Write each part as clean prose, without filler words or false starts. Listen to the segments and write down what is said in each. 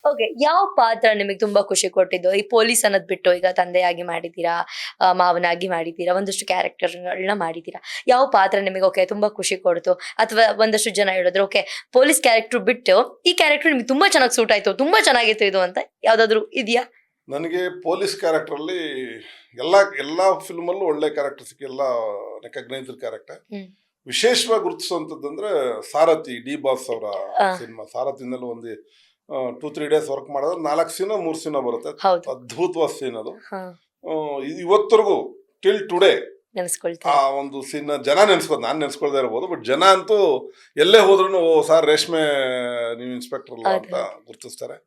Okay. ಯಾವ ಪಾತ್ರ ನಿಮಗೆ ತುಂಬಾ ಖುಷಿ ಕೊಟ್ಟಿದ್ದು? ಈ ಪೊಲೀಸ್ ಅನ್ನೋದ್ ಬಿಟ್ಟು ಈಗ ತಂದೆಯಾಗಿ ಮಾಡಿದ್ದೀರಾ, ಮಾವನಾಗಿ ಮಾಡಿದ್ದೀರಾ, ಒಂದಷ್ಟು ಕ್ಯಾರೆಕ್ಟರ್‌ಗಳನ್ನ ಮಾಡಿದ್ದೀರಾ. ಯಾವ ಪಾತ್ರ ನಿಮಗೆ ಓಕೆ ತುಂಬಾ ಖುಷಿ ಕೊಡ್ತು? ಅಥವಾ ಒಂದಷ್ಟು ಜನ ಹೇಳಿದ್ರು ಓಕೆ ಪೊಲೀಸ್ ಕ್ಯಾರೆಕ್ಟರ್ ಬಿಟ್ಟು ಈ ಕ್ಯಾರೆಕ್ಟರ್ ನಿಮ್ಗೆ ತುಂಬಾ ಚೆನ್ನಾಗಿ ಸೂಟ್ ಆಯ್ತು, ತುಂಬಾ ಚೆನ್ನಾಗಿತ್ತು ಇದು ಅಂತ ಯಾವ್ದಾದ್ರು ಇದೆಯಾ? ನನಗೆ ಪೊಲೀಸ್ ಕ್ಯಾರೆಕ್ಟರಲ್ಲಿ ಎಲ್ಲಾ ಫಿಲ್ಮಲ್ಲೂ ಒಳ್ಳೆ ಕ್ಯಾರೆಕ್ಟರ್ ಸಿಕ್ಕಿ ಎಲ್ಲ ರೆಕಗ್ನೈಸ್ಡ್ ಕ್ಯಾರೆಕ್ಟರ್. ವಿಶೇಷವಾಗಿ ಗುರುತಿಸುವಂತದ್ದಂದ್ರೆ ಸಾರಥಿ ಡಿ ಬಾಸ್ ಅವರ ಸಿನಿಮಾ. ಸಾರಥಿನಲ್ಲಿ ಒಂದು 2-3 ಡೇಸ್ ವರ್ಕ್ ಮಾಡಿದ್ರೆ 4 ಸೀನ್ 3 ಸೀನ್ ಬರುತ್ತೆ. ಅದ್ಭುತವಾದ ಸೀನ್ ಅದು. ಇವತ್ತರೆಗೂ ಟಿಲ್ ಟುಡೇ ಆ ಒಂದು ಸೀನ್ ಜನ ನೆನ್ಸ್ಕೋದು, ನಾನ್ ನೆನ್ಸ್ಕೊಳ್ದೇ ಇರ್ಬೋದು, ಬಟ್ ಜನ ಅಂತೂ ಎಲ್ಲೇ ಹೋದ್ರು ಸಾರ್ ರೇಷ್ಮೆ ನೀವು ಇನ್ಸ್ಪೆಕ್ಟರ್ ಅಲ್ಲ ಅಂತ ಗುರುತಿಸ್ತಾರೆ.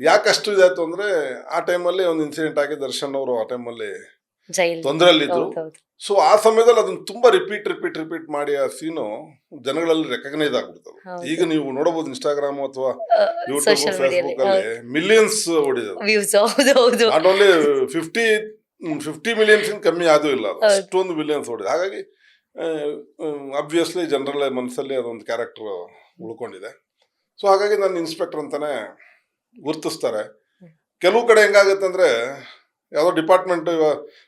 ಯಾಕಷ್ಟು ಇದಾಯ್ತು ಅಂದ್ರೆ ಆ ಟೈಮಲ್ಲಿ ಒಂದು ಇನ್ಸಿಡೆಂಟ್ ಆಗಿ ದರ್ಶನ್ ಅವರು ಆ ಟೈಮಲ್ಲಿ ತೊಂದರೆಯಲ್ಲಿದ್ರು. ಸೊ ಆ ಸಮಯದಲ್ಲಿ ಅದನ್ನ ತುಂಬಾ ರಿಪೀಟ್ ಮಾಡಿ ಆ ಸೀನು ಜನಗಳಲ್ಲಿ ರೆಕಗ್ನೈಸ್ ಆಗ್ಬಿಡ್ತದೆ. ಈಗ ನೀವು ನೋಡಬಹುದು ಇನ್ಸ್ಟಾಗ್ರಾಮ್ ಅಥವಾ ಯೂಟ್ಯೂಬ್ ಫೇಸ್ಬುಕ್ ಅಲ್ಲಿ ಮಿಲಿಯನ್ಸ್ ಓಡಿದೆ. ನಾಟ್ ಓನ್ಲಿ 50 ಮಿಲಿಯನ್ಸ್ ಕಮ್ಮಿ ಆದೂ ಇಲ್ಲ, ಅಷ್ಟೊಂದು ಮಿಲಿಯನ್ಸ್ ಓಡಿದೆ. ಹಾಗಾಗಿ ಅಬ್ವಿಯಸ್ಲಿ ಜನರಲ್ ಮನಸ್ಸಲ್ಲಿ ಅದೊಂದು ಕ್ಯಾರೆಕ್ಟರ್ ಉಳ್ಕೊಂಡಿದೆ. ಸೊ ಹಾಗಾಗಿ ನನ್ನ ಇನ್ಸ್ಪೆಕ್ಟರ್ ಅಂತಾನೆ ಗುರುತಿಸ್ತಾರೆ. ಕೆಲವು ಕಡೆ ಹೆಂಗಾಗುತ್ತೆ ಅಂದ್ರೆ ಯಾವುದೋ ಡಿಪಾರ್ಟ್ಮೆಂಟ್,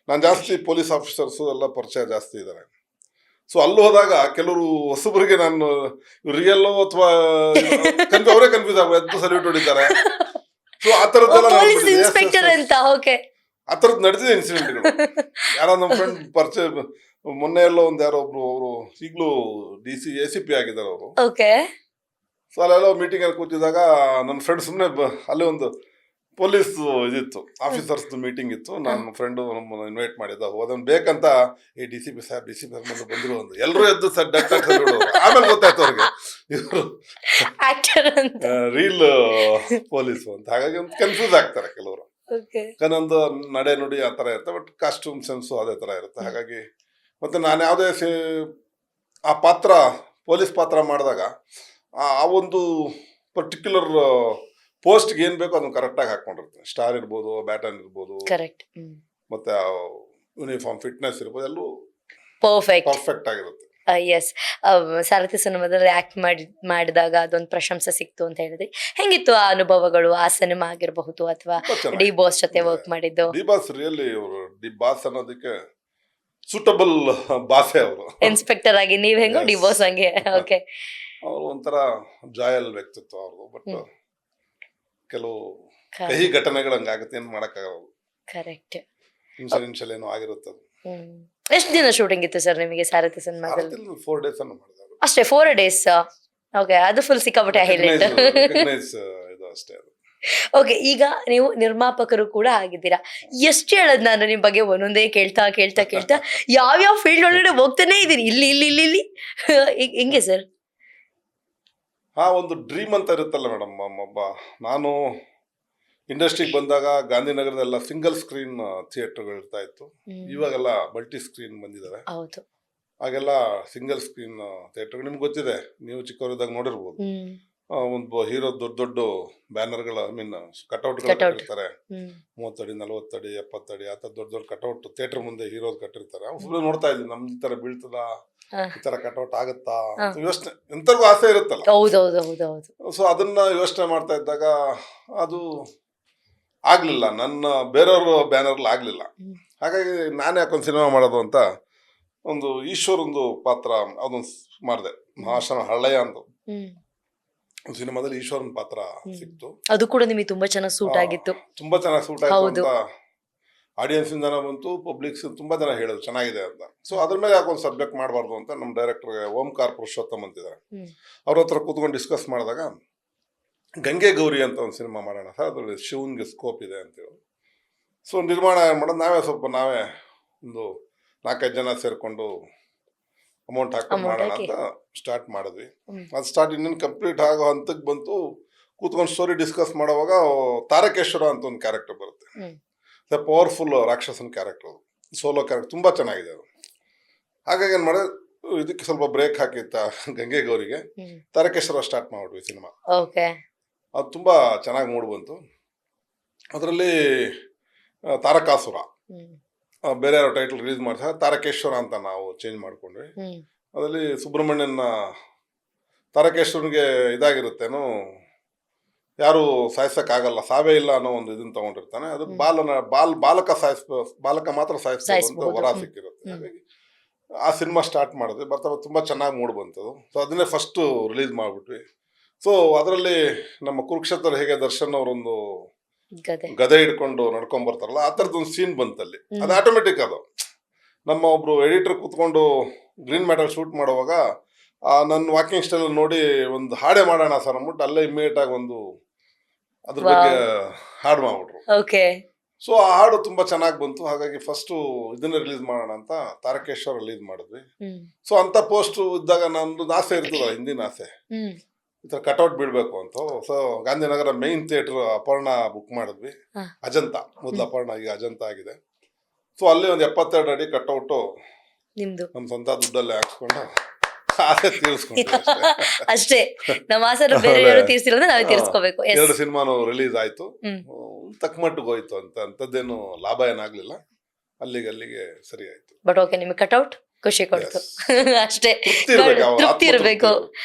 ನಾನು ಜಾಸ್ತಿ ಪೊಲೀಸ್ ಆಫೀಸರ್ಸು ಎಲ್ಲ ಪರಿಚಯ ಜಾಸ್ತಿ ಇದ್ದಾರೆ. ಸೊ ಅಲ್ಲಿ ಹೋದಾಗ ಕೆಲವರು ಹೊಸಬರಿಗೆ ನಾನು ರಿಯಲ್ಲೋ ಅಥವಾ ಅವರೇ ಕನ್ಫ್ಯೂಸ್ ಆಗ ಎದ್ದು ಸಲ್ಯೂಟ್ ಹೊಡಿತಾರೆ. ಸೊ ಆ ಥರದ್ದೆಲ್ಲ ಆ ಥರದ್ದು ನಡೆದಿದೆ ಇನ್ಸಿಡೆಂಟ್ಗಳು. ಯಾರೋ ನಮ್ಮ ಫ್ರೆಂಡ್ ಪರಿಚಯ ಮೊನ್ನೆ ಎಲ್ಲೋ ಒಂದು ಯಾರೋ ಒಬ್ರು ಅವರು ಈಗಲೂ ACP ಆಗಿದ್ದಾರೆ ಅವರು. ಸೊ ಅಲ್ಲೆಲ್ಲೋ ಮೀಟಿಂಗ್ ಅಲ್ಲಿ ಕೂತಿದಾಗ ನನ್ನ ಫ್ರೆಂಡ್ ಸುಮ್ಮನೆ ಅಲ್ಲಿ ಒಂದು ಪೊಲೀಸ್ ಇದಿತ್ತು, ಆಫೀಸರ್ಸ್ ಮೀಟಿಂಗ್ ಇತ್ತು. ನನ್ನ ಫ್ರೆಂಡು ನಮ್ಮನ್ನು ಇನ್ವೈಟ್ ಮಾಡಿದ್ದ. ಹೋದನ್ ಬೇಕಂತ DCP ಸರ್ ಮೇಲೆ ಬಂದ್ರು ಒಂದು ಎಲ್ಲರೂ ಎದ್ದು ಸರ್ ಆಮೇಲೆ ಗೊತ್ತಾಯ್ತು ಅವ್ರಿಗೆ ಇವರು ರೀಲ್ ಪೊಲೀಸ್ ಅಂತ. ಹಾಗಾಗಿ ಒಂದು ಕನ್ಫ್ಯೂಸ್ ಆಗ್ತಾರೆ ಕೆಲವರು. ನಂದು ನಡೆ ನುಡಿ ಆ ಥರ ಇರುತ್ತೆ, ಬಟ್ ಕಾಸ್ಟ್ಯೂಮ್ ಸೆನ್ಸು ಅದೇ ಥರ ಇರುತ್ತೆ. ಹಾಗಾಗಿ ಮತ್ತೆ ನಾನು ಯಾವುದೇ ಆ ಪಾತ್ರ ಪೊಲೀಸ್ ಪಾತ್ರ ಮಾಡಿದಾಗ ಆ ಒಂದು ಪರ್ಟಿಕ್ಯುಲರ್ ಪೋಸ್ಟ್ಗೆ ಏನ್ ಬೇಕೋ ಅದನ್ನ ಕರೆಕ್ಟಾಗಿ ಹಾಕೊಂಡಿರ್ತೀನಿ. ಸ್ಟಾರ್ ಇರ್ಬೋದು, ಬ್ಯಾಟನ್ ಇರ್ಬೋದು, ಮತ್ತೆ ಯೂನಿಫಾರ್ಮ್ ಫಿಟ್ನೆಸ್ ಇರ್ಬೋದು, ಎಲ್ಲೂ ಪರ್ಫೆಕ್ಟ್ ಆಗಿರುತ್ತೆ. ಎಸ್. ಸಾರಥಿ ಸಿನಿಮಾದಲ್ಲಿ ಆಕ್ಟ್ ಮಾಡಿದಾಗ ಅದೊಂದು ಪ್ರಶಂಸೆ ಸಿಕ್ತು ಅಂತ ಹೇಳಿದ್ರಿ. ಹೆಂಗಿತ್ತು ಆ ಅನುಭವಗಳು? ಆ ಸಿನಿಮಾ ಆಗಿರಬಹುದು ಅಥವಾ ಡಿ ಬಾಸ್ ಜೊತೆ ವರ್ಕ್ ಮಾಡಿದ್ದು? ಡಿ ಬಾಸ್ ರಿಯಲಿ ಅವರು ಡಿ ಬಾಸ್ ಅನ್ನೋದಕ್ಕೆ ಸೂಟಬಲ್ ಬಾಸೇ ಅವರು. ಇನ್ಸ್ಪೆಕ್ಟರ್ ಆಗಿ ನೀವ್ ಹೆಂಗೋ ಡಿ ಬಾಸ್ ಹಂಗೆ. ಓಕೆ. ಅವರು ಒಂಥರ ಜಾಯಲ್ ವ್ಯಕ್ತಿತ್ವ ಅವ್ರದ್ದು. ಬಟ್ ಕೆಲವು ಕಹಿ ಘಟನೆಗಳು ಹಂಗಾಗುತ್ತೆ, ಏನ್ ಮಾಡಕ್ಕಾಗಲ್ಲ. ಕರೆಕ್ಟ್. ಇನ್ಸಿಡೆನ್ಷಿಯಲ್ ಏನೋ ಆಗಿರುತ್ತೆ. ಎಷ್ಟು ದಿನ ಶೂಟಿಂಗ್ ಇತ್ತು ಸರ್ ನಿಮಗೆ ಸಾರಥಿ ಸಿನಿಮಾದಲ್ಲಿ? 4 ಡೇಸ್ ಅನ್ನು ಮಾಡಿದ್ರು ಅಷ್ಟೇ. 4 ಡೇಸ್. ಓಕೆ. ಅದು ಫುಲ್ ಸಿಕ್ಕಾಪಟ್ಟೆ ಹೈಲೈಟ್. ಇದು ಅಷ್ಟೇ. ಓಕೆ. ಈಗ ನೀವು ನಿರ್ಮಾಪಕರು ಕೂಡ ಆಗಿದ್ದೀರಾ. ಎಷ್ಟು ಹೇಳದ್ ನಾನು ನಿಮ್ ಬಗ್ಗೆ ಒಂದೊಂದೇ ಕೇಳ್ತಾ ಯಾವ್ಯಾವ ಫೀಲ್ಡ್ ಒಳಗಡೆ ಹೋಗ್ತಾನೆ ಇದೀನಿ. ಇಲ್ಲಿ ಹೆಂಗೆ ಸರ್? ಒಂದು ಡ್ರೀಮ್ ಅಂತ ಇರುತ್ತಲ್ಲ ಮೇಡಮ್. ನಾನು ಇಂಡಸ್ಟ್ರಿಗೆ ಬಂದಾಗ ಗಾಂಧಿನಗರದೆಲ್ಲ ಸಿಂಗಲ್ ಸ್ಕ್ರೀನ್ ಥಿಯೇಟರ್ಗಳು ಇರ್ತಾ ಇತ್ತು. ಇವಾಗೆಲ್ಲ ಮಲ್ಟಿ ಸ್ಕ್ರೀನ್ ಬಂದಿದ್ದಾವೆ. ಆಗೆಲ್ಲ ಸಿಂಗಲ್ ಸ್ಕ್ರೀನ್ ಥಿಯೇಟರ್ ನಿಮ್ಗೆ ಗೊತ್ತಿದೆ, ನೀವು ಚಿಕ್ಕವರಿದ್ದಾಗ ನೋಡಿರ್ಬೋದು. ಒಂದು ಹೀರೋ ದೊಡ್ಡ ಬ್ಯಾನರ್ಗಳ ಕಟೌಟ್ಗಳು ಕಟ್ಟಿರ್ತಾರೆ. 30 ಅಡಿ 40 ಅಡಿ 70 ಅಡಿ ಆ ಥರ ದೊಡ್ಡ ಕಟೌಟ್ ಥಿಯೇಟರ್ ಮುಂದೆ ಹೀರೋ ಕಟ್ಟಿರ್ತಾರೆ. ಅವ್ನು ಸುಮ್ಮನೆ ನೋಡ್ತಾ ಇದ್ವಿ, ನಮ್ ಈ ತರ ಬೀಳ್ತದ, ಈ ತರ ಕಟೌಟ್ ಆಗತ್ತಾ ಯೋಚನೆ, ಎಂತರ್ಗೂ ಆಸೆ ಇರುತ್ತಲ್ಲ. ಸೊ ಅದನ್ನ ಯೋಚನೆ ಮಾಡ್ತಾ ಇದ್ದಾಗ ಅದು ಆಗ್ಲಿಲ್ಲ, ನನ್ನ ಬೇರೆಯವ್ರ ಬ್ಯಾನರ್ಲಿ ಆಗ್ಲಿಲ್ಲ. ಹಾಗಾಗಿ ನಾನೇ ಯಾಕೊಂದು ಸಿನಿಮಾ ಮಾಡೋದು ಅಂತ ಒಂದು ಈಶ್ವರ್ ಒಂದು ಪಾತ್ರ ಅದೊಂದು ಮಾಡಿದೆ. ಮಹಾಶನ ಹಳ್ಳಯ್ಯ ಅಂತ ಸಿನಿಮಾದಲ್ಲಿ ಈಶ್ವರನ್ ಪಾತ್ರ ಸಿಕ್ತು. ಅದು ಕೂಡ ನಿಮಗೆ ತುಂಬಾ ಚೆನ್ನಾಗಿ ಸೂಟ್ ಆಗಿತ್ತು. ತುಂಬಾ ಚೆನ್ನಾಗಿ ಸೂಟ್ ಆಯ್ತು ಅಂತ ಆಡಿಯನ್ಸ್ ಜನ ಬಂತು, ಪಬ್ಲಿಕ್ಸ್ ತುಂಬಾ ಜನ ಹೇಳಿದ್ರು ಚೆನ್ನಾಗಿದೆ ಅಂತ. ಸೊ ಅದ್ರ ಮೇಲೆ ಯಾಕೊಂದು ಸಬ್ಜೆಕ್ಟ್ ಮಾಡಬಾರ್ದು ಅಂತ ನಮ್ಮ ಡೈರೆಕ್ಟರ್ ಓಂಕಾರ ಪುರುಷೋತ್ತಮ್ ಅಂತಿದ್ದಾರೆ, ಅವ್ರ ಹತ್ರ ಕೂತ್ಕೊಂಡು ಡಿಸ್ಕಸ್ ಮಾಡಿದಾಗ ಗಂಗೆ ಗೌರಿ ಅಂತ ಒಂದು ಸಿನಿಮಾ ಮಾಡೋಣ ಸರ್, ಅದ್ರಲ್ಲಿ ಶಿವನ್ಗೆ ಸ್ಕೋಪ್ ಇದೆ ಅಂತೇಳಿ. ಸೊ ನಿರ್ಮಾಣ ಮಾಡೋದು ನಾವೇ ಒಂದು 4-5 ಜನ ಸೇರ್ಕೊಂಡು ಅಮೌಂಟ್ ಹಾಕೊಂಡು ಮಾಡೋಣ ಅಂತ ಸ್ಟಾರ್ಟ್ ಮಾಡಿದ್ವಿ. ಅದು ಸ್ಟಾರ್ಟ್ ಇನ್ನೇನು ಕಂಪ್ಲೀಟ್ ಆಗೋ ಹಂತಕ್ಕೆ ಬಂತು. ಕೂತ್ಕೊಂಡು ಸ್ಟೋರಿ ಡಿಸ್ಕಸ್ ಮಾಡೋವಾಗ ತಾರಕೇಶ್ವರ ಅಂತ ಒಂದು ಕ್ಯಾರೆಕ್ಟರ್ ಬರುತ್ತೆ. ಪವರ್ಫುಲ್ ರಾಕ್ಷಸನ್ ಕ್ಯಾರೆಕ್ಟರ್, ಸೋಲೋ ಕ್ಯಾರೆಕ್ಟರ್, ತುಂಬ ಚೆನ್ನಾಗಿದೆ ಅದು. ಹಾಗಾಗಿ ಏನು ಮಾಡಿದೆ, ಇದಕ್ಕೆ ಸ್ವಲ್ಪ ಬ್ರೇಕ್ ಹಾಕಿತ್ತ ಗಂಗೆ ಗೌರಿಗೆ, ತಾರಕೇಶ್ವರ ಸ್ಟಾರ್ಟ್ ಮಾಡಿದ್ವಿ ಸಿನಿಮಾ. ಅದು ತುಂಬ ಚೆನ್ನಾಗಿ ಮೂಡ್ ಬಂತು. ಅದರಲ್ಲಿ ತಾರಕಾಸುರ ಬೇರೆ ಯಾರೋ ಟೈಟಲ್ ರಿಲೀಸ್ ಮಾಡ್ತಾರೆ, ತಾರಕೇಶ್ವರ ಅಂತ ನಾವು ಚೇಂಜ್ ಮಾಡ್ಕೊಂಡ್ವಿ. ಅದರಲ್ಲಿ ಸುಬ್ರಹ್ಮಣ್ಯನ ತಾರಕೇಶ್ವರನಿಗೆ ಇದಾಗಿರುತ್ತೇನೋ, ಯಾರು ಸಾಯಿಸಕ್ಕಾಗಲ್ಲ, ಸಾವೇ ಇಲ್ಲ ಅನ್ನೋ ಒಂದು ಇದನ್ನ ತಗೊಂಡಿರ್ತಾನೆ. ಅದಕ್ಕೆ ಬಾಲಕ ಮಾತ್ರ ಸಾಯಿಸ್ಬೋದು ಅಂತ ವರ ಸಿಕ್ಕಿರುತ್ತೆ. ಹಾಗಾಗಿ ಆ ಸಿನಿಮಾ ಸ್ಟಾರ್ಟ್ ಮಾಡಿದ್ವಿ. ಬರ್ತಾ ತುಂಬಾ ಚೆನ್ನಾಗಿ ಮೂಡ್ ಬಂತದು. ಸೊ ಅದನ್ನೇ ಫಸ್ಟ್ ರಿಲೀಸ್ ಮಾಡ್ಬಿಟ್ವಿ. ಸೊ ಅದರಲ್ಲಿ ನಮ್ಮ ಕುರುಕ್ಷೇತ್ರ ಹೇಗೆ ದರ್ಶನ್ ಅವರೊಂದು ಗದೆ ಹಿಡ್ಕೊಂಡು ನಡ್ಕೊಂಡ್ ಬರ್ತಾರಲ್ಲ, ಆ ತರದೊಂದು ಸೀನ್ ಬಂತಲ್ಲಿ. ಅದು ಆಟೋಮೆಟಿಕ್. ಅದು ನಮ್ಮ ಒಬ್ರು ಎಡಿಟರ್ ಕೂತ್ಕೊಂಡು ಗ್ರೀನ್ ಮ್ಯಾಟರ್ ಶೂಟ್ ಮಾಡುವಾಗ ನನ್ನ ವಾಕಿಂಗ್ ಸ್ಟೈಲ್ ನೋಡಿ ಒಂದು ಹಾಡೇ ಮಾಡೋಣ ಸರ್ ಅಂದ್ಬಿಟ್ಟು ಅಲ್ಲೇ ಇಮಿಡಿಯೇಟ್ ಆಗಿ ಒಂದು ಅದ್ರ ಬಗ್ಗೆ ಹಾಡು ಮಾಡ್ಬಿಟ್ರು. ಸೊ ಆ ಹಾಡು ತುಂಬಾ ಚೆನ್ನಾಗಿ ಬಂತು. ಹಾಗಾಗಿ ಫಸ್ಟ್ ಇದನ್ನ ರಿಲೀಸ್ ಮಾಡೋಣ ಅಂತ ತಾರಕೇಶ್ವರ ರಿಲೀಸ್ ಮಾಡಿದ್ವಿ. ಸೊ ಅಂತ ಪೋಸ್ಟ್ ಇದ್ದಾಗ ನಮ್ದು ಆಸೆ ಇರ್ತದಲ್ಲ, ಹಿಂದಿನ ಆಸೆ, ಈ ತರ ಕಟ್ಔಟ್ ಬಿಡ್ಬೇಕು ಅಂತ. So Gandhinagar main theatre Aparna book ಮಾಡಿದ್ವಿ. ಅಜಂತ ಮೊದಲು, ಅಪರ್ಣ ಈಗ ಅಜಂತ ಆಗಿದೆ. ಸೊ ಅಲ್ಲಿ ಒಂದು 72 ಅಡಿ ಕಟ್ಔಟು ನಮ್ಮ ಸ್ವಂತ ದುಡ್ಡಲ್ಲೇ ಹಾಕ್ಸ್ಕೊಂಡು ಆಸೆ ತೀರಿಸ್ಕೊಂಡು ಅಷ್ಟೇ. ನಮ್ಮ ಆಸೆ ಬೇರೆ ಯಾರು ತೀರಿಸಿಲ್ಲ, ನಾವೇ ತೀರಿಸ್ಕೋಬೇಕು. 2 ಸಿನಿಮಾನು ರಿಲೀಸ್ ಆಯ್ತು. ತಕ್ಕಮಟ್ಟಿಗೆ ಹೋಯ್ತು ಅಂತದ್ದೇನು ಲಾಭ ಏನಾಗ್ಲಿಲ್ಲ. ಅಲ್ಲಿಗೆ ಸರಿ ಆಯ್ತು. ಬಟ್ ಓಕೆ, ನಿಮಗೆ ಕಟ್ಔಟ್ ಖುಷಿ ಕೊಡ್ತು ಅಷ್ಟೇ. ತೃಪ್ತಿ ಇರ್ಬೇಕು.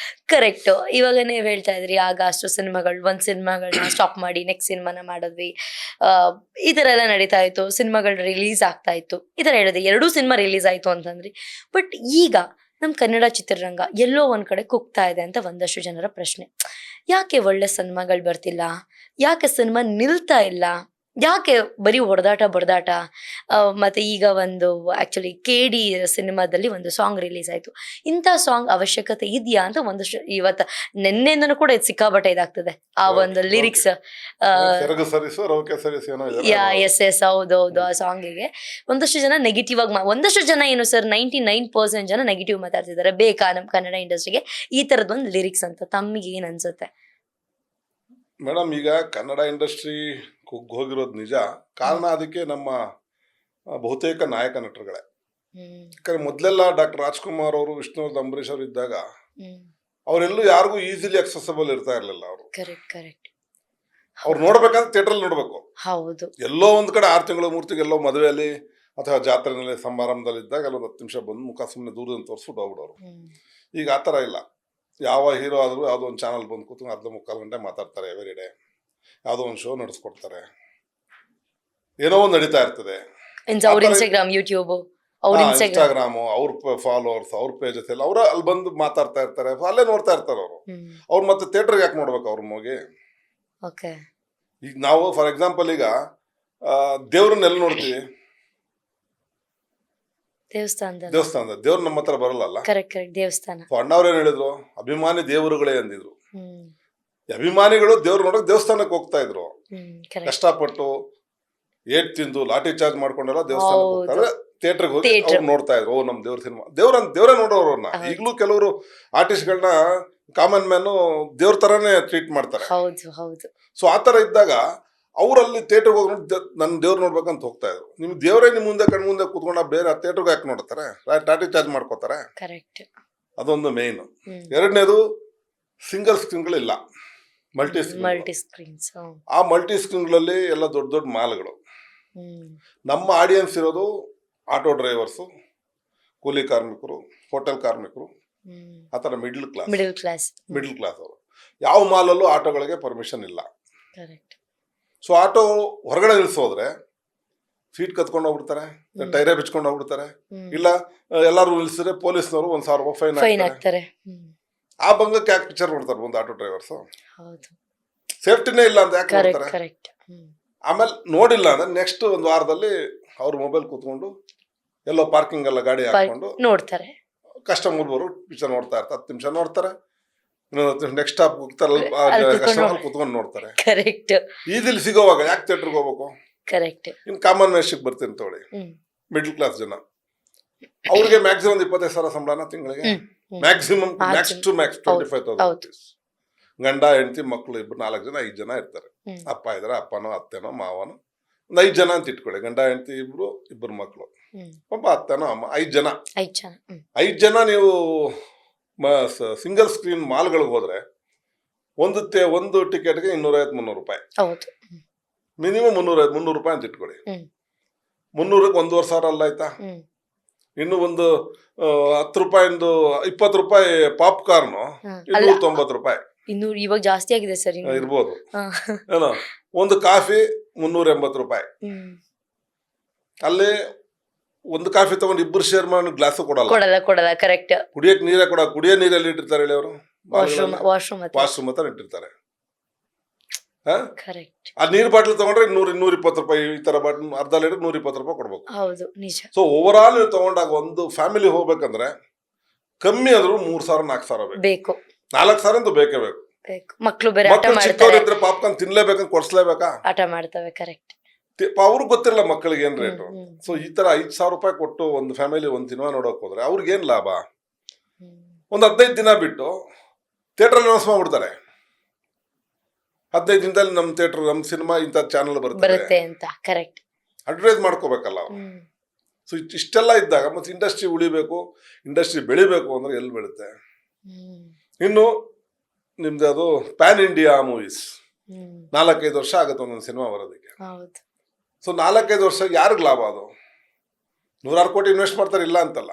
ಕರೆಕ್ಟ್. ಇವಾಗ ನೀವ್ ಹೇಳ್ತಾ ಇದ್ರಿ ಆಗ ಅಷ್ಟು ಸಿನಿಮಾಗಳು, ಒಂದ್ ಸಿನಿಮಾಗಳನ್ನ ಸ್ಟಾಪ್ ಮಾಡಿ ನೆಕ್ಸ್ಟ್ ಸಿನಿಮಾನ ಮಾಡಿದ್ವಿ, ಈ ತರ ಎಲ್ಲ ನಡೀತಾ ಇತ್ತು, ಸಿನಿಮಾಗಳು ರಿಲೀಸ್ ಆಗ್ತಾ ಇತ್ತು, ಈ ತರ ಹೇಳಿದೆ. 2 ಸಿನಿಮಾ ರಿಲೀಸ್ ಆಯ್ತು ಅಂತಂದ್ರಿ. ಬಟ್ ಈಗ ನಮ್ ಕನ್ನಡ ಚಿತ್ರರಂಗ ಎಲ್ಲೋ ಒಂದ್ ಕಡೆ ಕುಗ್ತಾ ಇದೆ ಅಂತ ಒಂದಷ್ಟು ಜನರ ಪ್ರಶ್ನೆ. ಯಾಕೆ ಒಳ್ಳೆ ಸಿನಿಮಾಗಳು ಬರ್ತಿಲ್ಲ? ಯಾಕೆ ಸಿನಿಮಾ ನಿಲ್ತಾ ಇಲ್ಲ? ಯಾಕೆ ಬರೀ ಹೊಡೆದಾಟ? ಮತ್ತೆ ಈಗ ಒಂದು ಆಕ್ಚುಲಿ KD ಸಿನಿಮಾದಲ್ಲಿ ಒಂದು ಸಾಂಗ್ ರಿಲೀಸ್ ಆಯ್ತು. ಇಂಥ ಸಾಂಗ್ ಅವಶ್ಯಕತೆ ಇದೆಯಾ ಅಂತ ಒಂದಷ್ಟು ಇವತ್ತು ನೆನ್ನೆಯಿಂದನೂ ಕೂಡ ಇದು ಸಿಕ್ಕಾಬಟ್ಟೆ ಇದಾಗ್ತದೆ. ಆ ಒಂದು ಲಿರಿಕ್ಸ್ ಎಸ್ ಹೌದೌದು. ಆ ಸಾಂಗಿಗೆ ಒಂದಷ್ಟು ಜನ ನೆಗೆಟಿವ್ ಆಗಿ, ಒಂದಷ್ಟು ಜನ ಏನು ಸರ್ 99% ಜನ ನೆಗೆಟಿವ್ ಮಾತಾಡ್ತಿದ್ದಾರೆ. ಬೇಕಾ ನಮ್ ಕನ್ನಡ ಇಂಡಸ್ಟ್ರಿಗೆ ಈ ತರದ್ ಒಂದು ಲಿರಿಕ್ಸ್ ಅಂತ? ತಮ್ಮಿಗೆ ಏನ್ ಅನ್ಸುತ್ತೆ ಮೇಡಮ್? ಈಗ ಕನ್ನಡ ಇಂಡಸ್ಟ್ರಿ ಹೋಗಿರೋದು ನಿಜ. ಕಾರಣ ಅದಕ್ಕೆ ನಮ್ಮ ಬಹುತೇಕ ನಾಯಕ ನಟರುಗಳೇ. ಯಾಕಂದ್ರೆ ಮೊದಲೆಲ್ಲ ಡಾಕ್ಟರ್ ರಾಜ್ಕುಮಾರ್ ಅವರು, ವಿಷ್ಣುವರ್ಧನ್, ಅಂಬರೀಶ್ ಅವರು ಇದ್ದಾಗ ಅವರೆಲ್ಲೂ ಯಾರಿಗೂ ಈಸಿಲಿ ಅಕ್ಸೆಸಬಲ್ ಇರ್ತಾ ಇರ್ಲಿಲ್ಲ. ಅವರು ಅವ್ರು ನೋಡ್ಬೇಕಂದ್ರೆ ಥಿಯೇಟರ್ ನೋಡ್ಬೇಕು. ಹೌದು. ಎಲ್ಲೋ ಒಂದ್ ಕಡೆ 6 ತಿಂಗಳು 3 ತಿಂಗಳು ಎಲ್ಲೋ ಮದುವೆಯಲ್ಲಿ ಅಥವಾ ಜಾತ್ರೆನಲ್ಲಿ ಸಮಾರಂಭದಲ್ಲಿ ಇದ್ದಾಗ ಅಲ್ಲೊಂದು 10 ನಿಮಿಷ ಬಂದು ಮುಖ ಸುಮ್ಮನೆ ದೂರದಿಂದ ತೋರಿಸ್ಬಿಟ್ಟು ಹೋಗ್ಬಿಡೋರು. ಈಗ ಆತರ ಇಲ್ಲ. ಯಾವ ಹೀರೋ ಆದ್ರೂ ಯಾವುದೋ ಒಂದು ಚಾನಲ್ ಬಂದು ಕೂತು 1/2-3 ಗಂಟೆ ಮಾತಾಡ್ತಾರೆ. ಎವ್ರಿ ಡೇ ಯಾವುದೋ ಒಂದು ಶೋ ನಡೆಸ್ಕೊಡ್ತಾರೆ. ಏನೋ ಒಂದು ನಡೀತಾ ಇರ್ತದೆ. ಇನ್ಸ್ಟಾಗ್ರಾಮ್, ಯೂಟ್ಯೂಬ್, ಇನ್ಸ್ಟಾಗ್ರಾಮು, ಅವ್ರ ಫಾಲೋವರ್ಸ್, ಅವ್ರ ಪೇಜಸ್ ಎಲ್ಲ ಅವ್ರ ಅಲ್ಲಿ ಬಂದು ಮಾತಾಡ್ತಾ ಇರ್ತಾರೆ. ಅಲ್ಲೇ ನೋಡ್ತಾ ಇರ್ತಾರೆ ಅವರು. ಅವ್ರು ಮತ್ತೆ ಥಿಯೇಟರ್ಗೆ ಯಾಕೆ ನೋಡ್ಬೇಕು ಅವ್ರ ಹೋಗಿ? ಈಗ ನಾವು ಫಾರ್ ಎಕ್ಸಾಂಪಲ್ ಈಗ ದೇವ್ರನ್ನೆಲ್ಲ ನೋಡ್ತೀವಿ, ದೇವಸ್ಥಾನದ ದೇವ್ರು ನಮ್ಮ ಹತ್ರ ಬರಲ್ಲ. ದೇವಸ್ಥಾನ. ಅಣ್ಣವ್ರೇನ್ ಹೇಳಿದ್ರು? ಅಭಿಮಾನಿ ದೇವರುಗಳೇ ಅಂದಿದ್ರು. ಅಭಿಮಾನಿಗಳು ದೇವ್ರು ನೋಡಕ್ ದೇವಸ್ಥಾನಕ್ಕೆ ಹೋಗ್ತಾ ಇದ್ರು. ಕಷ್ಟಪಟ್ಟು ಏಟ್ ತಿಂದು ಲಾಠಿ ಚಾರ್ಜ್ ಮಾಡ್ಕೊಂಡೆಲ್ಲ ದೇವಸ್ಥಾನಕ್ಕೆ ಹೋಗ್ತಾರೆ. ಥಿಯೇಟರ್ಗೆ ಹೋಗಿ ಅವ್ರು ನೋಡ್ತಾ ಇದ್ರು. ಓ ನಮ್ ದೇವ್ರ ಸಿನಿಮಾ, ದೇವ್ರೇ ನೋಡೋರನ್ನ. ಈಗಲೂ ಕೆಲವರು ಆರ್ಟಿಸ್ಟ್ಗಳನ್ನ ಕಾಮನ್ ಮ್ಯಾನ್ ದೇವ್ರ ತರಾನೇ ಟ್ರೀಟ್ ಮಾಡ್ತಾರೆ. ಸೊ ಆತರ ಇದ್ದಾಗ ಅವರಲ್ಲಿ ಥಿಯೇಟರ್ಗೆ ಹೋಗಿ ನನ್ನ ದೇವ್ರು ನೋಡ್ಬೇಕಂತ ಹೋಗ್ತಾ ಇದ್ರು. ನಿಮ್ ದೇವರೇ ನಿಮ್ ಮುಂದೆ ಕಣ್ ಮುಂದೆ ಕೂತ್ಕೊಂಡ ಬೇರೆ ಥಿಯೇಟರ್ಗೆ ಯಾಕೆ ನೋಡ್ತಾರೆ? ಲಾಠಿ ಚಾರ್ಜ್ ಮಾಡ್ಕೋತಾರೆ. ಅದೊಂದು ಮೇನ್. ಎರಡನೇದು ಸಿಂಗಲ್ ಸ್ಕ್ರೀನ್ಗಳಿಲ್ಲ, ಮಲ್ಟಿ ಸ್ಕ್ರೀನ್ಸ್. ಆ ಮಲ್ಟಿ ಸ್ಕ್ರೀನ್ಗಳಲ್ಲಿ ಎಲ್ಲ ದೊಡ್ಡ ದೊಡ್ಡ ಮಾಲ್ಗಳು. ನಮ್ಮ ಆಡಿಯನ್ಸ್ ಇರೋದು ಆಟೋ ಡ್ರೈವರ್ಸು, ಕೂಲಿ ಕಾರ್ಮಿಕರು, ಹೋಟೆಲ್ ಕಾರ್ಮಿಕರು, ಆತರ ಮಿಡ್ಲ್ ಕ್ಲಾಸ್ ಅವರು. ಯಾವ ಮಾಲಲ್ಲೂ ಆಟೋಗಳಿಗೆ ಪರ್ಮಿಷನ್ ಇಲ್ಲ. ಸೊ ಆಟೋ ಹೊರಗಡೆ ನಿಲ್ಸೋದ್ರೆ ಸೀಟ್ ಕತ್ಕೊಂಡು ಹೋಗ್ಬಿಡ್ತಾರೆ, ಟೈರೇ ಬಿಚ್ಕೊಂಡು ಹೋಗ್ಬಿಡ್ತಾರೆ. ಇಲ್ಲ ಎಲ್ಲಾರು ನಿಲ್ಸಿದ್ರೆ ಪೊಲೀಸ್ನವರು 1,000 ರೂಪಾಯಿ ಫೈನ್ ಹಾಕ್ತಾರೆ. ಆ ಭಂಗಕ್ಕೆ ಯಾಕೆ ಪಿಕ್ಚರ್ ನೋಡ್ತಾರೆ ಒಂದು ಆಟೋ ಡ್ರೈವರ್ಸ್? ಸೇಫ್ಟಿನೇ ಇಲ್ಲ ಅಂತ ಯಾಕೆ ನೋಡ್ತಾರೆ? ಆಮೇಲೆ ನೋಡಿಲ್ಲ ಅಂದ್ರೆ ನೆಕ್ಸ್ಟ್ ಒಂದು ವಾರದಲ್ಲಿ ಅವ್ರ ಮೊಬೈಲ್ ಕೂತ್ಕೊಂಡು ಎಲ್ಲೋ ಪಾರ್ಕಿಂಗ್ ಎಲ್ಲ ಗಾಡಿ ಹಾಕೊಂಡು ನೋಡ್ತಾರೆ. ಕಸ್ಟಮರ್ ಬರು ಪಿಕ್ಚರ್ ನೋಡ್ತಾ ಇರ್ತಾರೆ. 10 ನಿಮಿಷ ನೋಡ್ತಾರೆ, ನೆಕ್ಸ್ಟ್ ಸ್ಟಾಪ್ ಹೋಗ್ತಾರಲ್ಲ, ಕಸ್ಟಮರ್ ಕೂತ್ಕೊಂಡು ನೋಡ್ತಾರೆ. ಈದಿಲ್ ಸಿಗೋವಾಗ ಯಾಕೆ ಥಿಯೇಟರ್ಗೆ ಹೋಗ್ಬೇಕು? ಇನ್ ಕಾಮನ್ ಮ್ಯಾನ್ಶಿಪ್ ಬರ್ತೀನಿ ತಗೊಳ್ಳಿ, ಮಿಡ್ಲ್ ಕ್ಲಾಸ್ ಜನ, ಅವ್ರಿಗೆ ಮ್ಯಾಕ್ಸಿಮಮ್ 25,000 ಸಂಬಳನ ತಿಂಗಳಿಗೆ. Maximum max to max 25,000 rupees. ಗಂಡ ಹೆಂಡತಿ ಮಕ್ಕಳು ಇಬ್ರು 4 ಜನ 5 ಜನ ಇರ್ತಾರೆ. ಅಪ್ಪ ಇದಾರೆ, ಅಪ್ಪನೋ ಅತ್ತೆನೋ ಮಾವನೋ, ಒಂದು 5 ಜನ ಅಂತ ಇಟ್ಕೊಳ್ಳಿ. ಗಂಡ ಹೆಂಡತಿ ಇಬ್ರು ಮಕ್ಕಳು, ಒಬ್ಬ ಅತ್ತೆನೋ ಅಮ್ಮ, 5 ಜನ. 5 ಜನ ನೀವು ಸಿಂಗಲ್ ಸ್ಕ್ರೀನ್ ಮಾಲ್ಗಳಿಗೆ ಹೋದ್ರೆ ಒಂದು ಟಿಕೆಟ್ಗೆ 250-300 ರೂಪಾಯಿ. ಮಿನಿಮಮ್ 300 ರೂಪಾಯಿ ಅಂತ ಇಟ್ಕೊಳ್ಳಿ. 300ಕ್ಕೆ 1,500 ಅಲ್ಲ ಆಯ್ತಾ? ಇನ್ನು ಒಂದು 10 ರೂಪಾಯಿಂದು 20 ರೂಪಾಯಿ ಪಾಪ್ಕಾರ್ನು 290 ರೂಪಾಯಿ. ಇನ್ನೂರು ಇವಾಗ ಜಾಸ್ತಿ ಆಗಿದೆ ಸರ್ ಇರ್ಬೋದು ಏನೋ ಒಂದು ಕಾಫಿ 380 ರೂಪಾಯಿ. ಅಲ್ಲಿ ಒಂದು ಕಾಫಿ ತಗೊಂಡು ಇಬ್ಬರು ಶೇರ್ ಮಾಡಿ ಗ್ಲಾಸ್ ಕೊಡಲ್ಲ ಕರೆಕ್ಟ್. ಕುಡಿಯಕ್ ನೀರೇ ಕುಡಿಯೋ ನೀರಲ್ಲಿ ಇಟ್ಟಿರ್ತಾರೆ ಹೇಳಿ ಅವರು, ವಾಶ್ರೂಮ್ ಹತ್ರ ಇಟ್ಟಿರ್ತಾರೆ. ಕರೆಕ್ಟ್. ಆ ನೀರ್ ಬಾಟ್ಲ್ ತಗೊಂಡ್ರೆ 100-120 ರೂಪಾಯಿ, ಈ ತರ ಬಾಟ್ಲ್ ಅರ್ಧ ಲೀಟರ್ 120 ರೂಪಾಯಿ ಕೊಡ್ಬೇಕು. ಹೌದು ನಿಜ. ಸೊ ಓವರ್ ಆಲ್ ನೀವು ತಗೊಂಡಾಗ ಒಂದು ಫ್ಯಾಮಿಲಿ ಹೋಗ್ಬೇಕಂದ್ರೆ ಕಮ್ಮಿ ಆದ್ರೂ 3,000-4,000 ಬೇಕು. 4,000 ಅಂತೂ ಬೇಕೇ ಬೇಕು. ಮಕ್ಳು ಬೇರೆ ಚಿಕ್ಕವರಿದ್ರೆ ಪಾಪ್ಕಾರ್ನ್ ತಿನ್ಲೇಬೇಕಂತ ಕೊಡ್ಸ್ಲೇಬೇಕಾ, ಆಟ ಮಾಡ್ತವೆ. ಕರೆಕ್ಟ್. ಅವ್ರಿಗೆ ಗೊತ್ತಿರಲ್ಲ ಮಕ್ಕಳಿಗೆ ಏನ್ ರೇಟು. ಸೊ ಈ ತರ 5,000 ರೂಪಾಯಿ ಕೊಟ್ಟು ಒಂದು ಫ್ಯಾಮಿಲಿ ಒಂದು ಸಿನಿಮಾ ನೋಡಕ್ ಹೋದ್ರೆ ಅವ್ರಿಗೆ ಏನ್ ಲಾಭ? ಒಂದು 15 ದಿನ ಬಿಟ್ಟು ಥಿಯೇಟರ್ ಅನೌನ್ಸ್ ಮಾಡ್ಬಿಡ್ತಾರೆ, 15 ದಿನದಲ್ಲಿ ನಮ್ಮ ಥಿಯೇಟರ್ ನಮ್ಮ ಸಿನಿಮಾ ಇಂಥ ಚಾನಲ್ ಬರುತ್ತೆ ಅಂತ. ಕರೆಕ್ಟ್. ಅಡ್ವರ್ಟೈಸ್ ಮಾಡ್ಕೋಬೇಕಲ್ಲ ಅವ್ರು. ಸೊ ಇಷ್ಟೆಲ್ಲ ಇದ್ದಾಗ ಮತ್ತೆ ಇಂಡಸ್ಟ್ರಿ ಉಳಿಬೇಕು, ಇಂಡಸ್ಟ್ರಿ ಬೆಳಿಬೇಕು ಅಂದ್ರೆ ಎಲ್ಲಿ ಬೆಳುತ್ತೆ? ಇನ್ನು ನಿಮ್ದು ಅದು ಪ್ಯಾನ್ ಇಂಡಿಯಾ ಮೂವೀಸ್ 4-5 ವರ್ಷ ಆಗುತ್ತೆ ಒಂದೊಂದು ಸಿನಿಮಾ ಬರೋದಕ್ಕೆ. ಸೊ 4-5 ವರ್ಷ ಯಾರಿಗ್ ಲಾಭ? ಅದು 100 ಕೋಟಿ ಇನ್ವೆಸ್ಟ್ ಮಾಡ್ತಾರೆ, ಇಲ್ಲ ಅಂತಲ್ಲ.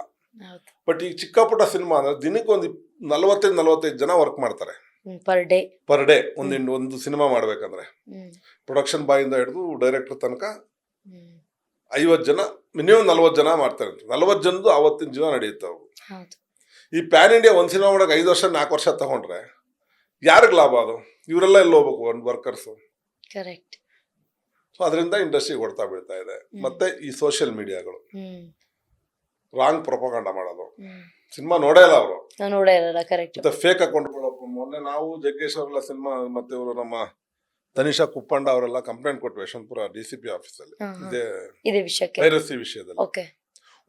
ಬಟ್ ಈ ಚಿಕ್ಕ ಪುಟ್ಟ ಸಿನಿಮಾ ಅಂದ್ರೆ ದಿನಕ್ಕೆ ಒಂದು 40-45 ಜನ ವರ್ಕ್ ಮಾಡ್ತಾರೆ ಪರ್ ಡೇ. ಒಂದು ಸಿನಿಮಾ ಮಾಡ್ಬೇಕಂದ್ರೆ ಪ್ರೊಡಕ್ಷನ್ ಬಾಯಿಂದ ಹಿಡಿದು ಡೈರೆಕ್ಟರ್ ತನಕ 50 ಜನ ಮಿನಿಮಮ್ 40 ಜನ ಮಾಡ್ತಾರೆ. 40 ಜನದ್ದು ಆವತ್ತಿನ ಜೀವನ ನಡೆಯುತ್ತೆ ಅವು. ಈ ಪ್ಯಾನ್ ಇಂಡಿಯಾ ಒಂದು ಸಿನಿಮಾ ಮಾಡಕ್ಕೆ 5 ವರ್ಷ 4 ವರ್ಷ ತಗೊಂಡ್ರೆ ಯಾರಿಗ್ ಲಾಭ? ಅದು ಇವರೆಲ್ಲ ಎಲ್ಲಿ ಹೋಗ್ಬೇಕು? ಒಂದು ವರ್ಕರ್ಸು. ಕರೆಕ್ಟ್. ಸೊ ಅದರಿಂದ ಇಂಡಸ್ಟ್ರಿ ಹೊಡ್ತಾ ಬೀಳ್ತಾ ಇದೆ. ಮತ್ತೆ ಈ ಸೋಷಿಯಲ್ ಮೀಡಿಯಾಗಳು ರಾಂಗ್ ಪ್ರೊಪಗಂಡ ಮಾಡೋದು. ಸಿನಿಮಾ ನೋಡೇ ಇಲ್ಲ ಅವರು, ಮತ್ತೆ ಫೇಕ್ ಅಕೌಂಟ್ಗಳು. ಮೊನ್ನೆ ನಾವು ಜಗ್ಗೇಶ್ ಅವರೆಲ್ಲ ಸಿನಿಮಾ ಮತ್ತೆ ಇವರು ನಮ್ಮ ತನಿಷಾ ಕುಪ್ಪಂಡ ಅವರೆಲ್ಲ ಕಂಪ್ಲೇಂಟ್ ಕೊಟ್ವಿ ಯಶವಂತಪುರ DCP ಆಫೀಸಲ್ಲಿ ಇದೇ ವೈರಸಿ ವಿಷಯದಲ್ಲಿ.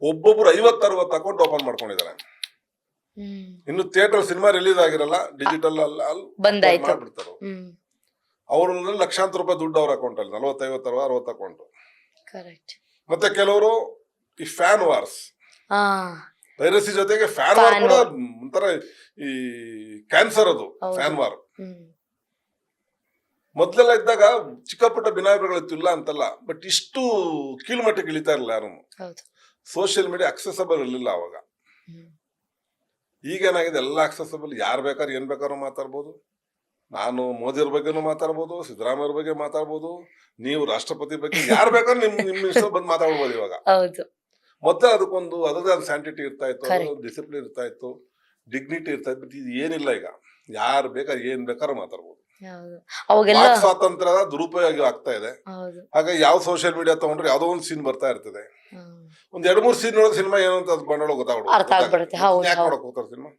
ಒಬ್ಬೊಬ್ರು 50-60 ಅಕೌಂಟ್ ಓಪನ್ ಮಾಡ್ಕೊಂಡಿದ್ದಾರೆ. ಇನ್ನು ಥಿಯೇಟರ್ ಸಿನಿಮಾ ರಿಲೀಸ್ ಆಗಿರಲ್ಲ, ಡಿಜಿಟಲ್ ಅಲ್ಲಿ ಮಾಡ್ಬಿಡ್ತಾರೆ. ಅವ್ರಲ್ಲಿ ಲಕ್ಷಾಂತರ ರೂಪಾಯಿ ದುಡ್ಡು ಅವ್ರ ಅಕೌಂಟ್ ಅಲ್ಲಿ 40-50-60 ಅಕೌಂಟ್. ಮತ್ತೆ ಕೆಲವರು ಈ ಫ್ಯಾನ್ ವಾರ್ಸ್, ವೈರಸಿ ಜೊತೆಗೆ ಫ್ಯಾನ್ ವಾರ್ ಕೂಡ ಒಂಥರ ಈ ಕ್ಯಾನ್ಸರ್ ಅದು ಫ್ಯಾನ್ ವಾರ್. ಮೊದ್ಲೆಲ್ಲ ಇದ್ದಾಗ ಚಿಕ್ಕ ಪುಟ್ಟ ಭಿನ್ನಾಭಿಪ್ರಾಯಗಳಿತ್ತು, ಇಲ್ಲ ಅಂತಲ್ಲ. ಬಟ್ ಇಷ್ಟು ಕೀಳುಮಟ್ಟಕ್ಕೆ ಇಳಿತಾ ಇರಲಿಲ್ಲ ಯಾರು. ಸೋಷಿಯಲ್ ಮೀಡಿಯಾ ಅಕ್ಸೆಸಬಲ್ ಇರಲಿಲ್ಲ ಅವಾಗ. ಈಗೇನಾಗಿದೆ, ಎಲ್ಲ ಅಕ್ಸೆಸಬಲ್. ಯಾರು ಬೇಕಾದ್ರೆ ಏನ್ ಬೇಕಾದ್ರೂ ಮಾತಾಡ್ಬೋದು. ನಾನು ಮೋದಿಯವ್ರ ಬಗ್ಗೆನೂ ಮಾತಾಡ್ಬೋದು, ಸಿದ್ದರಾಮಯ್ಯವ್ರ ಬಗ್ಗೆ ಮಾತಾಡ್ಬೋದು, ನೀವು ರಾಷ್ಟ್ರಪತಿ ಬಗ್ಗೆ ಯಾರು ಬೇಕಾದ್ರೂ ನಿಮ್ ಇಷ್ಟ ಬಂದು ಮಾತಾಡ್ಬೋದು ಇವಾಗ. ಮತ್ತೆ ಅದಕ್ಕೊಂದು ಅದರದೇ ಸ್ಯಾಂಟಿಟಿ ಇರ್ತಾ ಇತ್ತು, ಡಿಸಿಪ್ಲಿನ್ ಇರ್ತಾ ಇತ್ತು, ಡಿಗ್ನಿಟಿ ಇರ್ತಾ ಇತ್ತು. ಬಟ್ ಇದು ಏನಿಲ್ಲ ಈಗ. ಯಾರು ಬೇಕಾದ್ರೆ ಏನ್ ಬೇಕಾದ್ರೂ ಮಾತಾಡ್ಬೋದು. ವಾಕ್ ಸ್ವಾತಂತ್ರ್ಯದ ದುರುಪಯೋಗ ಆಗ್ತಾ ಇದೆ. ಹಾಗಾಗಿ ಯಾವ ಸೋಷಿಯಲ್ ಮೀಡಿಯಾ ತಗೊಂಡ್ರೆ ಯಾವ್ದೋ ಒಂದು ಸೀನ್ ಬರ್ತಾ ಇರ್ತದೆ. ಒಂದ್ 2-3 ಸೀನ್ ನೋಡೋ ಸಿನಿಮಾ ಏನು ಅಂತ ಬಂಡವಾಳ ಗೊತ್ತಾಗ್ಬಿಡುತ್ತೆ. ಯಾಕೆ ನೋಡಕ್ ಹೋಗ್ತಾರೆ ಸಿನಿಮಾ?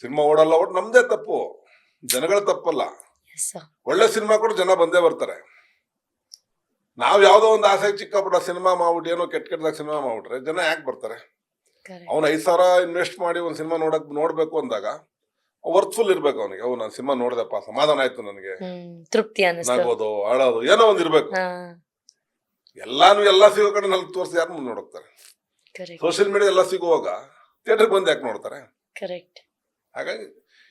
ಸಿನಿಮಾ ಓಡಲ್ಲ, ನಮ್ದೇ ತಪ್ಪು, ಜನಗಳ ತಪ್ಪಲ್ಲ. ಒಳ್ಳೆ ಸಿನಿಮಾ ಕೂಡ ಜನ ಬಂದೇ ಬರ್ತಾರೆ. ನಾವ್ ಯಾವ್ದೋ ಒಂದು ಆಸೆ ಚಿಕ್ಕ ಪುಟ್ಟ ಸಿನಿಮಾ ಮಾಡ್ಬಿಟ್ಟು ಏನೋ ಕೆಟ್ಟದಾಗ ಸಿನಿಮಾ ಮಾಡ್ಬಿಟ್ರೆ ಜನ ಯಾಕೆ ಬರ್ತಾರೆ? ಅವ್ನು 5,000 ಇನ್ವೆಸ್ಟ್ ಮಾಡಿ ಒಂದ್ ಸಿನಿಮಾ ನೋಡ್ಬೇಕು ಅಂದಾಗ ವರ್ತ್ಫುಲ್ ಇರ್ಬೇಕು ಅವನಿಗೆ. ನಾನು ಸಿನಿಮಾ ನೋಡ್ದಪ್ಪ, ಸಮಾಧಾನ ಆಯ್ತು ನನಗೆ, ತೃಪ್ತಿ ನಗೋದು ಅಳೋದು ಏನೋ ಒಂದ್ ಇರ್ಬೇಕು. ಎಲ್ಲ ಸಿಗೋ ಕಡೆ 4 ವರ್ಷ ಯಾರು ಮುಂದೆ ನೋಡ್ತಾರೆ? ಸೋಷಿಯಲ್ ಮೀಡಿಯಾ ಎಲ್ಲ ಸಿಗುವಾಗ ಥಿಯೇಟರ್ ಬಂದು ಯಾಕೆ ನೋಡ್ತಾರೆ? ಹಾಗಾಗಿ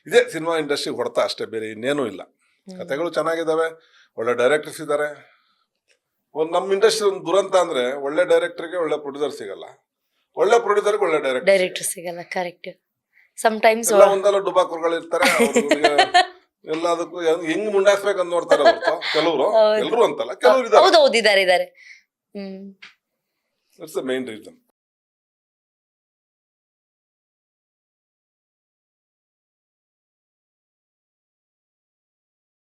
ಇದೇ ಸಿನಿಮಾ ಇಂಡಸ್ಟ್ರಿ ಹೊಡ್ತಾ ಅಷ್ಟೇ, ಬೇರೆ ಇನ್ನೇನು ಇಲ್ಲ. ಕಥೆಗಳು ಚೆನ್ನಾಗಿದ್ದಾವೆ, ಒಳ್ಳೆ ಡೈರೆಕ್ಟರ್ಸ್ ಇದ್ದಾರೆ. ನಮ್ಮ ಇಂಡಸ್ಟ್ರಿ ಒಂದು ದುರಂತ ಅಂದ್ರೆ ಒಳ್ಳೆ ಡೈರೆಕ್ಟರ್ಗೆ ಒಳ್ಳೆ ಪ್ರೊಡ್ಯೂಸರ್ ಸಿಗಲ್ಲ, ಒಳ್ಳೆ ಪ್ರೊಡ್ಯೂಸರ್ಗೆ ಒಳ್ಳೆ ಡೈರೆಕ್ಟರ್ ಸಿಗಲ್ಲ. ಕರೆಕ್ಟ್. ಸಮಟೈಮ್ಸ್ ಒಂದಲ್ಲ ಡುಬಾಕುರ್ಗಳು ಇರ್ತಾರೆ. ಎಲ್ಲದಕ್ಕೂ ಹೆಂಗ್ ಮುಂಡಾಕ್ಸ್ಬೇಕಂತ ನೋಡ್ತಾರೆ ಕೆಲವರು, ಎಲ್ಲರೂ ಅಂತಲ್ಲ, ಕೆಲವರು ಇದ್ದಾರೆ. ಇದ್ದಾರೆ. It's the main reason.